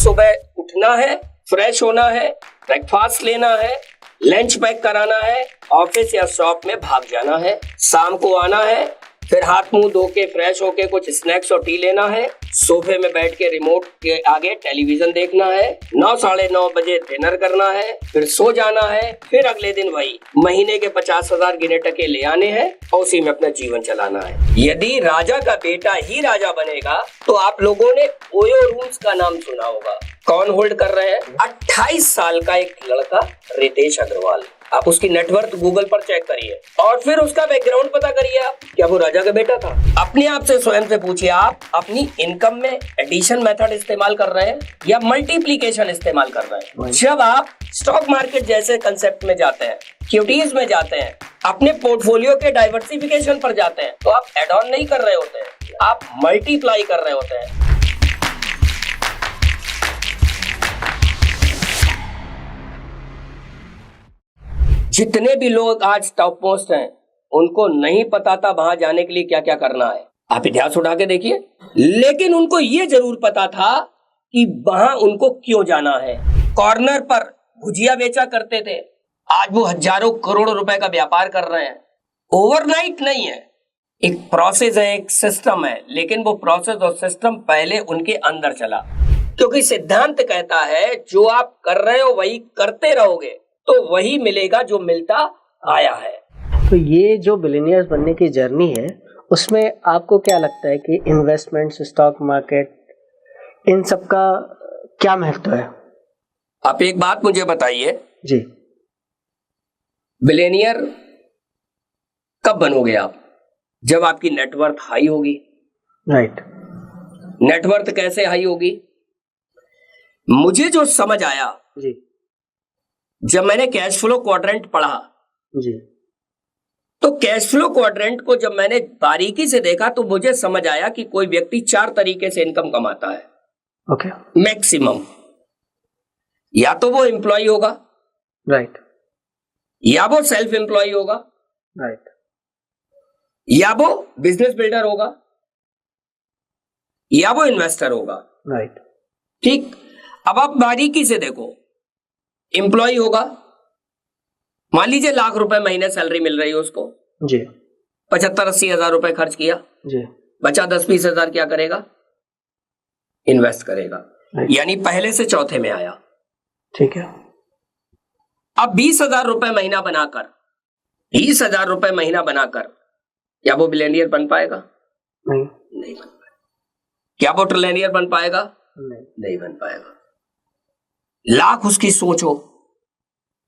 सुबह उठना है, फ्रेश होना है, ब्रेकफास्ट लेना है, लंच पैक कराना है, ऑफिस या शॉप में भाग जाना है, शाम को आना है, फिर हाथ मुंह धो के फ्रेश होके कुछ स्नैक्स और टी लेना है, सोफे में बैठ के रिमोट के आगे टेलीविजन देखना है, 9 साढ़े 9 बजे डिनर करना है, फिर सो जाना है, फिर अगले दिन वही महीने के 50,000 गिने टके ले आने हैं और उसी में अपना जीवन चलाना है। यदि राजा का बेटा ही राजा बनेगा तो आप लोगों ने ओयो रूल्स का नाम सुना होगा। कौन होल्ड कर रहे हैं? 28 साल का एक लड़का रितेश अग्रवाल। आप उसकी नेटवर्थ गूगल पर चेक करिए और फिर उसका बैकग्राउंड पता करिए आप क्या वो राजा का बेटा था। अपने आप से स्वयं से पूछिए, आप अपनी इनकम में एडिशन मेथड इस्तेमाल कर रहे हैं या मल्टीप्लिकेशन इस्तेमाल कर रहे हैं? जब आप स्टॉक मार्केट जैसे कंसेप्ट में जाते हैं, इक्विटीज में जाते हैं, अपने पोर्टफोलियो के डाइवर्सिफिकेशन पर जाते हैं, तो आप एड ऑन नहीं कर रहे होते हैं, आप मल्टीप्लाई कर रहे होते हैं। जितने भी लोग आज टॉप मोस्ट हैं उनको नहीं पता था वहां जाने के लिए क्या क्या करना है। आप इतिहास उठा के देखिए, लेकिन उनको ये जरूर पता था कि वहां उनको क्यों जाना है। कॉर्नर पर भुजिया बेचा करते थे, आज वो हजारों करोड़ रुपए का व्यापार कर रहे हैं। ओवरनाइट नहीं है, एक प्रोसेस है, एक सिस्टम है, लेकिन वो प्रोसेस और सिस्टम पहले उनके अंदर चला, क्योंकि सिद्धांत कहता है जो आप कर रहे हो वही करते रहोगे तो वही मिलेगा जो मिलता आया है। तो ये जो बिलियनियर्स बनने की जर्नी है उसमें आपको क्या लगता है कि इन्वेस्टमेंट्स, स्टॉक मार्केट, इन सब का क्या महत्व है? आप एक बात मुझे बताइए जी, बिलियनियर कब बनोगे आप? जब आपकी नेटवर्थ हाई होगी। राइट। नेटवर्थ कैसे हाई होगी? मुझे जो समझ आया जी, जब मैंने कैश फ्लो क्वाड्रेंट पढ़ा जी, तो कैश फ्लो क्वाड्रेंट को जब मैंने बारीकी से देखा तो मुझे समझ आया कि कोई व्यक्ति 4 तरीके से इनकम कमाता है। ओके। मैक्सिमम, या तो वो एम्प्लॉय होगा, राइट, या वो सेल्फ एम्प्लॉय होगा, राइट, या वो बिजनेस बिल्डर होगा, या वो इन्वेस्टर होगा। राइट। ठीक, अब आप बारीकी से देखो, एम्प्लॉय होगा, मान लीजिए लाख रुपए महीने सैलरी मिल रही है उसको जी, 75-80 हजार रुपए खर्च किया जी, बचा 10-20 हजार, क्या करेगा? इन्वेस्ट करेगा, यानी पहले से चौथे में आया। ठीक है। अब 20,000 रुपए महीना बनाकर 20,000 रुपए महीना बनाकर क्या वो बिलियनियर बन पाएगा? नहीं, नहीं बन पाएगा। क्या वो ट्रिलियनियर बन पाएगा? नहीं बन पाएगा। लाख उसकी सोचो,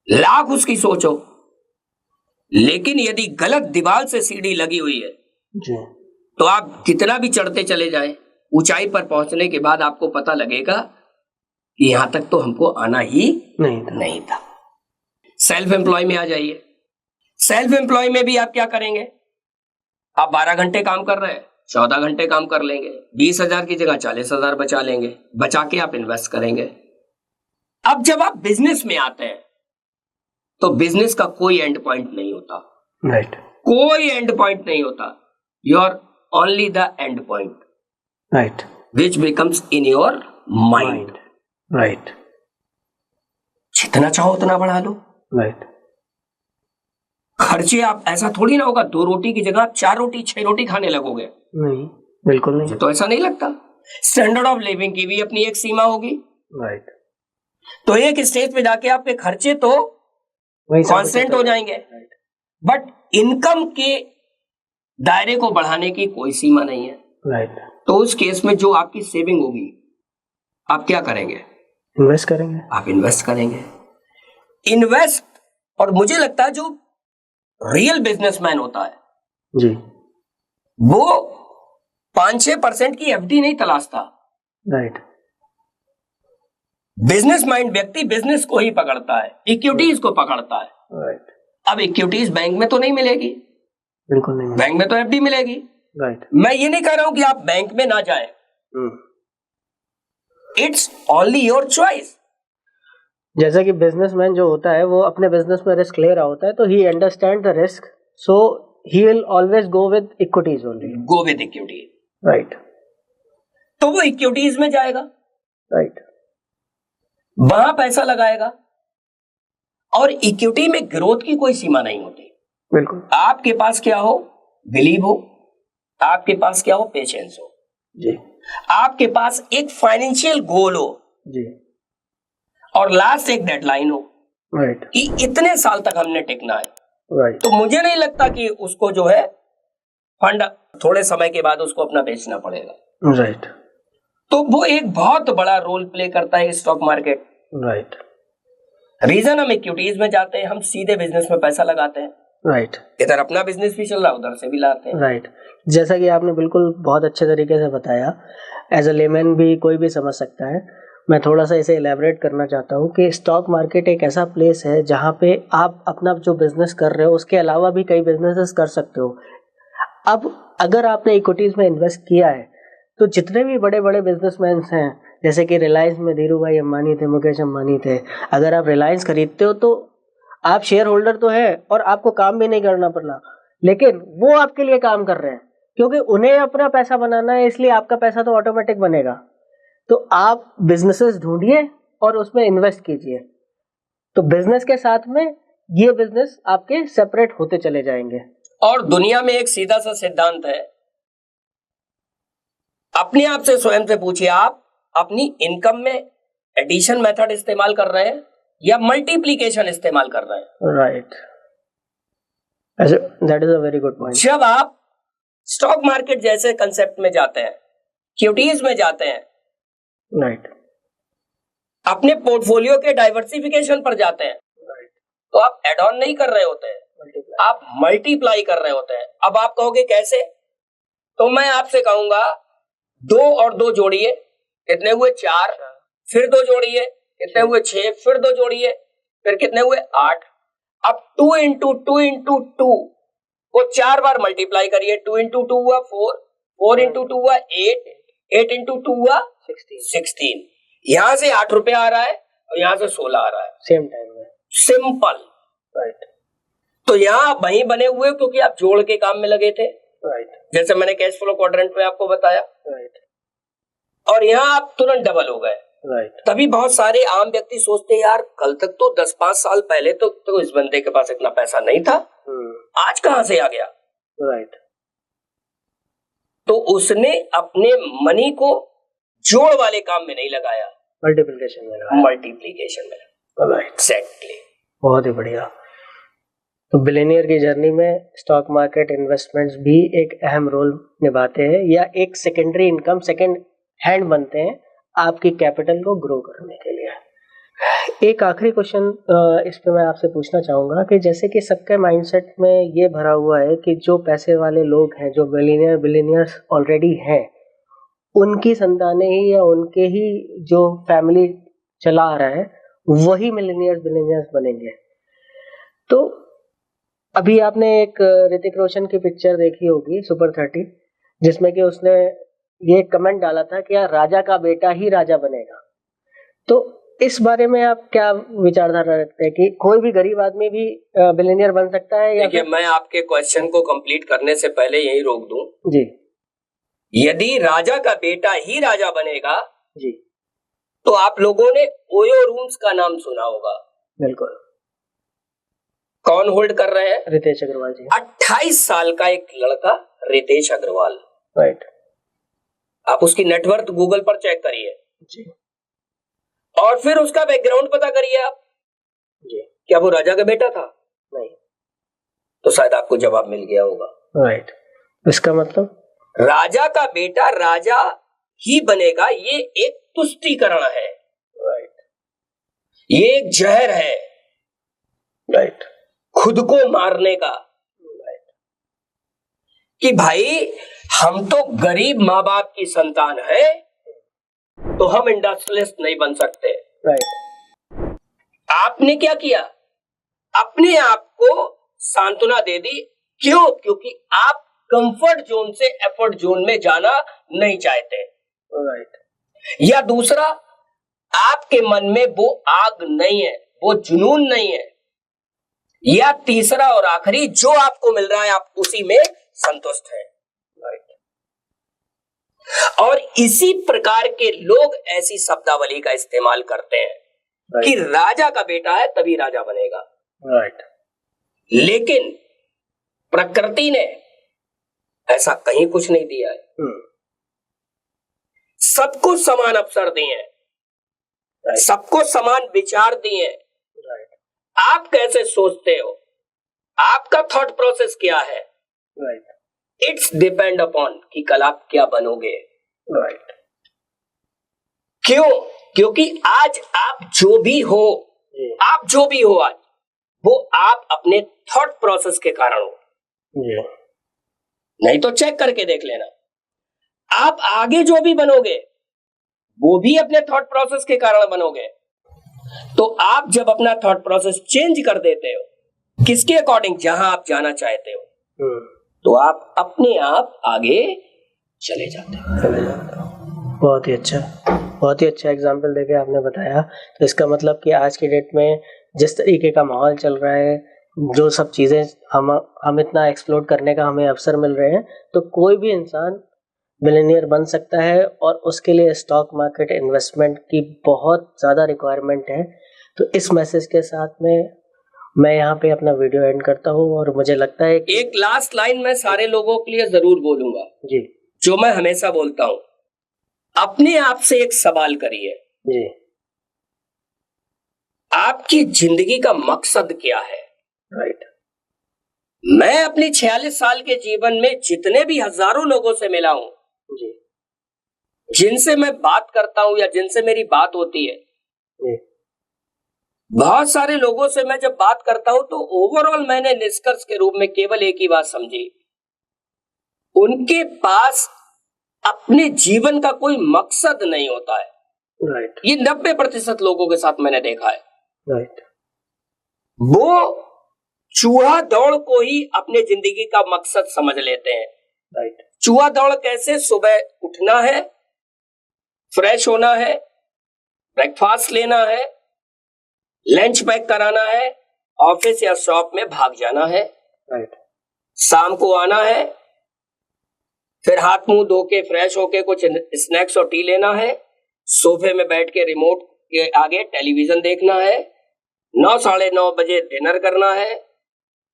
लाख उसकी सोचो, लेकिन यदि गलत दीवार से सीढ़ी लगी हुई है जी, तो आप कितना भी चढ़ते चले जाएं, ऊंचाई पर पहुंचने के बाद आपको पता लगेगा कि यहां तक तो हमको आना ही नहीं था। सेल्फ एम्प्लॉय में आ जाइए। सेल्फ एम्प्लॉय में भी आप क्या करेंगे? आप 12 घंटे काम कर रहे हैं, 14 घंटे काम कर लेंगे, 20,000 की जगह 40,000 बचा लेंगे, बचा के आप इन्वेस्ट करेंगे। अब जब आप बिजनेस में आते हैं तो बिजनेस का कोई एंड पॉइंट नहीं होता। राइट। कोई एंड पॉइंट नहीं होता। You are only the end point, right, which becomes in your mind. Right. जितना चाहो उतना बढ़ा लो। राइट। खर्चे आप ऐसा थोड़ी ना होगा 2 रोटी की जगह 4 रोटी 6 रोटी खाने लगोगे। नहीं, बिल्कुल नहीं। तो ऐसा नहीं लगता। स्टैंडर्ड ऑफ लिविंग की भी अपनी एक सीमा होगी। राइट। तो एक स्टेज पे जाके आपके खर्चे तो कांस्टेंट हो जाएंगे, बट इनकम के दायरे को बढ़ाने की कोई सीमा नहीं है। राइट। तो उस केस में जो आपकी सेविंग होगी आप क्या करेंगे? इन्वेस्ट करेंगे। आप इन्वेस्ट करेंगे। इन्वेस्ट, और मुझे लगता है जो रियल बिजनेसमैन होता है जी, वो 5-6% की एफडी नहीं तलाशता। राइट। बिजनेस माइंड व्यक्ति बिजनेस को ही पकड़ता है, इक्विटीज को पकड़ता है। राइट। अब इक्विटीज बैंक में तो नहीं मिलेगी, बिल्कुल नहीं। बैंक में तो एफडी मिलेगी। राइट। मैं ये नहीं कह रहा हूं कि आप बैंक में ना जाएं, इट्स ओनली योर चॉइस। जैसा कि बिजनेसमैन जो होता है वो अपने बिजनेस में रिस्क ले रहा होता है, तो ही understand the risk, so he will always go with equities only. Go with equity. Right. तो वो इक्विटीज में जाएगा। राइट। वहां पैसा लगाएगा। और इक्विटी में ग्रोथ की कोई सीमा नहीं होती। बिल्कुल। आपके पास क्या हो, बिलीव हो, आपके पास क्या हो, पेशेंस हो जी, आपके पास एक फाइनेंशियल गोल हो जी, और लास्ट एक डेडलाइन हो राइट, कि इतने साल तक हमने टिकना है। राइट, तो मुझे नहीं लगता कि उसको जो है फंड थोड़े समय के बाद उसको अपना बेचना पड़ेगा। राइट, तो वो एक बहुत बड़ा रोल प्ले करता है स्टॉक मार्केट। राइट, रीजन हम इक्विटीज में जाते हैं, हम सीधे बिजनेस में पैसा लगाते हैं। राइट, इधर अपना बिजनेस भी चल रहा है, उधर से भी लाते हैं। राइट। जैसा कि आपने बिल्कुल बहुत अच्छे तरीके से बताया, एज अ लेमैन भी कोई भी समझ सकता है। मैं थोड़ा सा इसे इलेबरेट करना चाहता हूँ कि स्टॉक मार्केट एक ऐसा प्लेस है जहाँ पे आप अपना जो बिजनेस कर रहे हो उसके अलावा भी कई बिजनेसेस कर सकते हो। अब अगर आपने इक्विटीज में इन्वेस्ट किया है तो जितने भी बड़े बड़े बिजनेसमैन हैं, जैसे कि रिलायंस में धीरू भाई अंबानी थे, मुकेश अंबानी थे, अगर आप रिलायंस खरीदते हो तो आप शेयर होल्डर तो है और आपको काम भी नहीं करना पड़ना, लेकिन वो आपके लिए काम कर रहे हैं क्योंकि उन्हें अपना पैसा बनाना है, इसलिए आपका पैसा तो ऑटोमेटिक बनेगा। तो आप बिजनेसेस ढूंढिए और उसमें इन्वेस्ट कीजिए, तो बिजनेस के साथ में ये बिजनेस आपके सेपरेट होते चले जाएंगे। और दुनिया में एक सीधा सा सिद्धांत है, अपने आप से स्वयं से पूछिए, आप अपनी इनकम में एडिशन मेथड इस्तेमाल कर रहे हैं या मल्टीप्लिकेशन इस्तेमाल कर रहे हैं? Right, that is a very good point. जब आप स्टॉक मार्केट जैसे कंसेप्ट में जाते हैं, इक्विटीज में जाते हैं, राइट, अपने पोर्टफोलियो के डाइवर्सिफिकेशन पर जाते हैं, राइट, तो आप एड ऑन नहीं कर रहे होते हैं, आप मल्टीप्लाई कर रहे होते हैं। अब आप कहोगे कैसे, तो मैं आपसे कहूंगा 2 और 2 जोड़िए, कितने हुए 4, फिर 2 जोड़िए, कितने हुए 6, फिर 2 जोड़िए, फिर कितने हुए 8। अब 2 इंटू 2 इंटू 2 को 4 बार मल्टीप्लाई करिए, 2 इंटू 2 हुआ 4, 4 इंटू 2 हुआ 8, 8 इंटू 2 हुआ 16। यहां से 8 रुपया आ रहा है और यहां से 16 आ रहा है सेम टाइम में। सिंपल। राइट, तो यहाँ आप वहीं बने हुए क्योंकि आप जोड़ के काम में लगे थे, राइट, जैसे मैंने कैश फ्लो क्वाड्रेंट में आपको बताया, राइट, और यहाँ आप तुरंत डबल हो गए। राइट, तभी बहुत सारे आम व्यक्ति सोचते हैं यार कल तक तो 10-5 साल पहले तो इस बंदे के पास इतना पैसा नहीं था, आज कहां से आ गया। राइट। तो उसने अपने मनी को जोड़ वाले काम में नहीं लगाया, मल्टीप्लिकेशन में लगाया। मल्टीप्लिकेशन में। Right, exactly. बहुत ही बढ़िया। तो बिलियनियर की जर्नी में स्टॉक मार्केट इन्वेस्टमेंट्स भी एक अहम रोल निभाते हैं या एक सेकेंडरी इनकम, सेकेंड हैंड बनते हैं आपकी कैपिटल को ग्रो करने के लिए। एक आखिरी क्वेश्चन इस पे मैं आपसे पूछना चाहूँगा कि जैसे कि सबके माइंडसेट में ये भरा हुआ है कि जो पैसे वाले लोग हैं, जो बिलियनियर्स ऑलरेडी हैं, उनकी संतानें ही या उनके ही जो फैमिली चला आ रहा है वही बिलियनियर्स बनेंगे। तो अभी आपने एक ऋतिक रोशन की पिक्चर देखी होगी सुपर 30, जिसमें कि उसने ये कमेंट डाला था कि यार राजा का बेटा ही राजा बनेगा। तो इस बारे में आप क्या विचारधारा रखते हैं कि कोई भी गरीब आदमी भी बिलियनियर बन सकता है? या देखिए, मैं आपके क्वेश्चन को कंप्लीट करने से पहले यही रोक दूं जी। यदि राजा का बेटा ही राजा बनेगा जी, तो आप लोगों ने ओयो रूम्स का नाम सुना होगा। बिल्कुल। कौन होल्ड कर रहे हैं? रितेश अग्रवाल जी। 28 साल का एक लड़का रितेश अग्रवाल। राइट। आप उसकी नेटवर्थ गूगल पर चेक करिए जी, और फिर उसका बैकग्राउंड पता करिए आप जी। क्या वो राजा का बेटा था? नहीं। तो शायद आपको जवाब मिल गया होगा। राइट। इसका मतलब राजा का बेटा राजा ही बनेगा, ये एक तुष्टीकरण है। राइट, ये एक जहर है। राइट, खुद को मारने का। राइट, कि भाई हम तो गरीब माँ बाप की संतान है, तो हम इंडस्ट्रियलिस्ट नहीं बन सकते। राइट। आपने क्या किया? अपने आप को सांत्वना दे दी। क्यों? क्योंकि आप कंफर्ट जोन से एफर्ट जोन में जाना नहीं चाहते। राइट। या दूसरा, आपके मन में वो आग नहीं है, वो जुनून नहीं है। या तीसरा और आखिरी, जो आपको मिल रहा है आप उसी में संतुष्ट हैं। राइट। और इसी प्रकार के लोग ऐसी शब्दावली का इस्तेमाल करते हैं कि राजा का बेटा है तभी राजा बनेगा। राइट। लेकिन प्रकृति ने ऐसा कहीं कुछ नहीं दिया है। सबको समान अवसर दिए हैं, सबको समान विचार दिए हैं। आप कैसे सोचते हो, आपका थॉट प्रोसेस क्या है, इट्स डिपेंड अपॉन कि कल आप क्या बनोगे। क्यों? क्योंकि आज आप जो भी हो, आप जो भी हो आज, वो आप अपने थॉट प्रोसेस के कारण हो। नहीं तो चेक करके देख लेना, आप आगे जो भी बनोगे वो भी अपने थॉट प्रोसेस के कारण बनोगे। तो आप जब अपना थॉट प्रोसेस चेंज कर देते हो किसके अकॉर्डिंग, जहां आप जाना चाहते हो, तो आप अपने आप आगे चले जाते हो। बहुत ही अच्छा एग्जाम्पल देके आपने बताया। तो इसका मतलब कि आज की डेट में जिस तरीके का माहौल चल रहा है, जो सब चीज़ें हम इतना एक्सप्लोर करने का हमें अवसर मिल रहे हैं, तो कोई भी इंसान मिलियनियर बन सकता है और उसके लिए स्टॉक मार्केट इन्वेस्टमेंट की बहुत ज़्यादा रिक्वायरमेंट है। तो इस मैसेज के साथ में मैं यहाँ पे अपना वीडियो एंड करता हूँ और मुझे लगता है कि एक लास्ट लाइन मैं सारे लोगों के लिए जरूर बोलूंगा जी, जो मैं हमेशा बोलता हूँ, अपने आप से एक सवाल करिए जी, आपकी जिंदगी का मकसद क्या है। राइट। मैं अपनी 46 साल के जीवन में जितने भी हजारों लोगों से मिला हूं, जी, जिनसे मैं बात करता हूं या जिनसे मेरी बात होती है, जी, बहुत सारे लोगों से मैं जब बात करता हूं तो ओवरऑल मैंने निष्कर्ष के रूप में केवल एक ही बात समझी, उनके पास अपने जीवन का कोई मकसद नहीं होता है। राइट। ये 90% लोगों के साथ मैंने देखा है। राइट। वो चूहा दौड़ को ही अपने जिंदगी का मकसद समझ लेते हैं। राइट। चूहा दौड़ कैसे? सुबह उठना है, फ्रेश होना है, ब्रेकफास्ट लेना है, लंच पैक कराना है, ऑफिस या शॉप में भाग जाना है, राइट। शाम को आना है, फिर हाथ मुंह धो के फ्रेश होके कुछ स्नैक्स और टी लेना है, सोफे में बैठ के रिमोट के आगे टेलीविजन देखना है, 9 साढ़े 9 बजे डिनर करना है,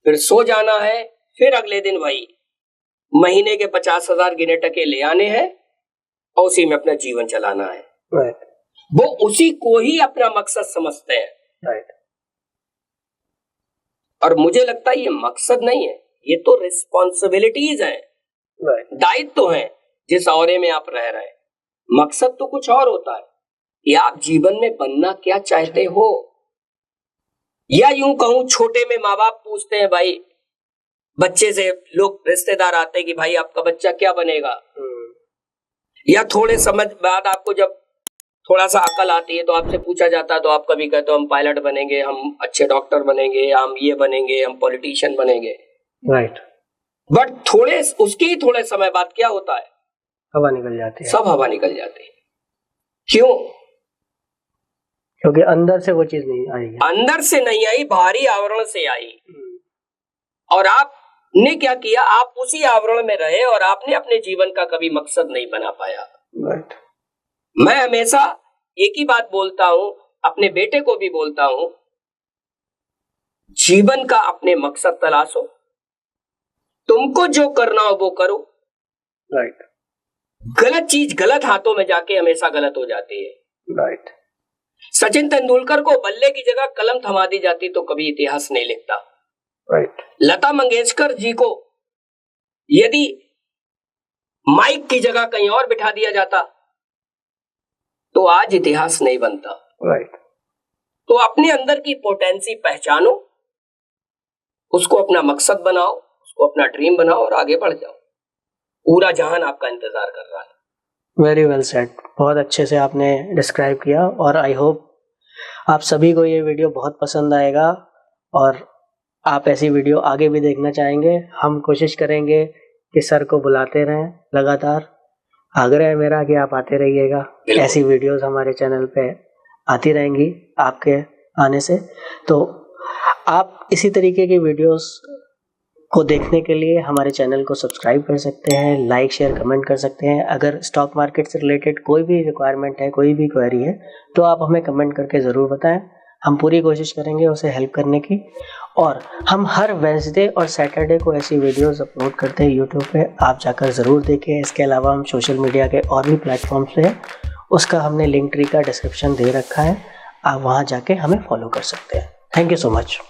फिर सो जाना है, फिर अगले दिन वही महीने के 50,000 गिने टके ले आने हैं और उसी में अपना जीवन चलाना है। राइट। वो उसी को ही अपना मकसद समझते हैं। राइट। और मुझे लगता है ये मकसद नहीं है, ये तो रिस्पॉन्सिबिलिटीज हैं, दायित्व हैं जिस औरे में आप रह रहे हैं। मकसद तो कुछ और होता है कि आप जीवन में बनना क्या चाहते हो। या यूं कहूं, छोटे में माँ बाप पूछते हैं, भाई बच्चे से लोग रिश्तेदार आते हैं कि भाई आपका बच्चा क्या बनेगा। या थोड़े समय बाद आपको जब थोड़ा सा अकल आती है तो आपसे पूछा जाता है तो आप कभी कहते हो हम पायलट बनेंगे, हम अच्छे डॉक्टर बनेंगे, हम ये बनेंगे, हम पॉलिटिशियन बनेंगे। राइट। बट उसके ही थोड़े समय बाद क्या होता है? हवा निकल जाती है। सब हवा निकल जाती है। क्यों? क्योंकि अंदर से वो चीज नहीं आई है। अंदर से नहीं आई, बाहरी आवरण से आई। और आपने क्या किया? आप उसी आवरण में रहे और आपने अपने जीवन का कभी मकसद नहीं बना पाया। राइट। मैं हमेशा एक ही बात बोलता हूं, अपने बेटे को भी बोलता हूं, जीवन का अपने मकसद तलाशो, तुमको जो करना हो वो करो। राइट। गलत चीज गलत हाथों में जाके हमेशा गलत हो जाती है। राइट। सचिन तेंदुलकर को बल्ले की जगह कलम थमा दी जाती तो कभी इतिहास नहीं लिखता। राइट। लता मंगेशकर जी को यदि माइक की जगह कहीं और बिठा दिया जाता तो आज इतिहास नहीं बनता। राइट। तो अपने अंदर की पोटेंसी पहचानो, उसको अपना मकसद बनाओ, उसको अपना ड्रीम बनाओ और आगे बढ़ जाओ। पूरा जहान आपका इंतजार कर रहा है। Very well said. बहुत अच्छे से आपने डिस्क्राइब किया और आई होप आप सभी को ये वीडियो बहुत पसंद आएगा और आप ऐसी वीडियो आगे भी देखना चाहेंगे। हम कोशिश करेंगे कि सर को बुलाते रहें लगातार। आग्रह है मेरा कि आप आते रहिएगा, ऐसी वीडियोस हमारे चैनल पे आती रहेंगी आपके आने से। तो आप इसी तरीके की वीडियोस को देखने के लिए हमारे चैनल को सब्सक्राइब कर सकते हैं, लाइक शेयर कमेंट कर सकते हैं। अगर स्टॉक मार्केट से रिलेटेड कोई भी रिक्वायरमेंट है, कोई भी क्वेरी है, तो आप हमें कमेंट करके ज़रूर बताएं। हम पूरी कोशिश करेंगे उसे हेल्प करने की। और हम हर वेडनेसडे और सैटरडे को ऐसी वीडियोस अपलोड करते हैं यूट्यूब पे, आप जाकर ज़रूर देखें। इसके अलावा हम सोशल मीडिया के और भी प्लेटफॉर्म्स पे हैं, उसका हमने लिंक ट्री का डिस्क्रिप्शन दे रखा है, आप वहाँ जाके हमें फॉलो कर सकते हैं। Thank you so much.